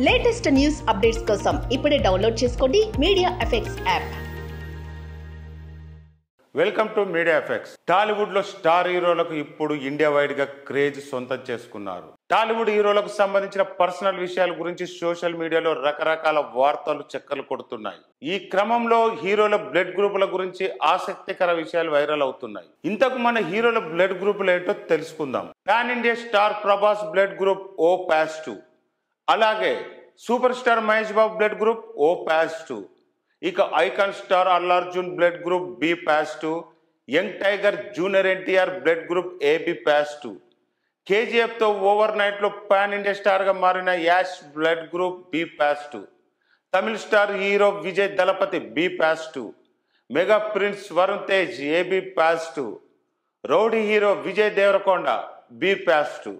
Latest news updates కోసం ఇప్పుడే download చేసుకోండి media effects app. Welcome to media effects. Tollywood లో స్టార్ హీరోలకు ఇప్పుడు ఇండియా వైడ్ గా క్రేజ్ సొంతం చేసుకున్నారు. టాలీవుడ్ హీరోలకు సంబంధించిన పర్సనల్ విషయాల గురించి సోషల్ మీడియాలో రకరకాల వార్తలు చక్కర్లు కొడుతున్నాయి. ఈ క్రమంలో హీరోల బ్లడ్ గ్రూపుల గురించి ఆసక్తికర విషయాలు వైరల్ అవుతున్నాయి. ఇంతకు మన హీరోల బ్లడ్ గ్రూపులు ఏంటో తెలుసుకుందాం. Pan India star Prabhas blood group O+2, అలాగే super star Mahesh Babu blood group O+2, ఇక icon star Allu Arjun blood group B+2, young tiger junior NTR blood group AB+2, KGF తో ఓవర్ నైట్ లో పాన్ ఇండియా స్టార్ గా మారిన యాష్ బ్లడ్ గ్రూప్ B+2, తమిళ star hero Vijay Thalapathy B+2, mega prince Varun Tej AB+2, rowdy hero Vijay Deverakonda B+2.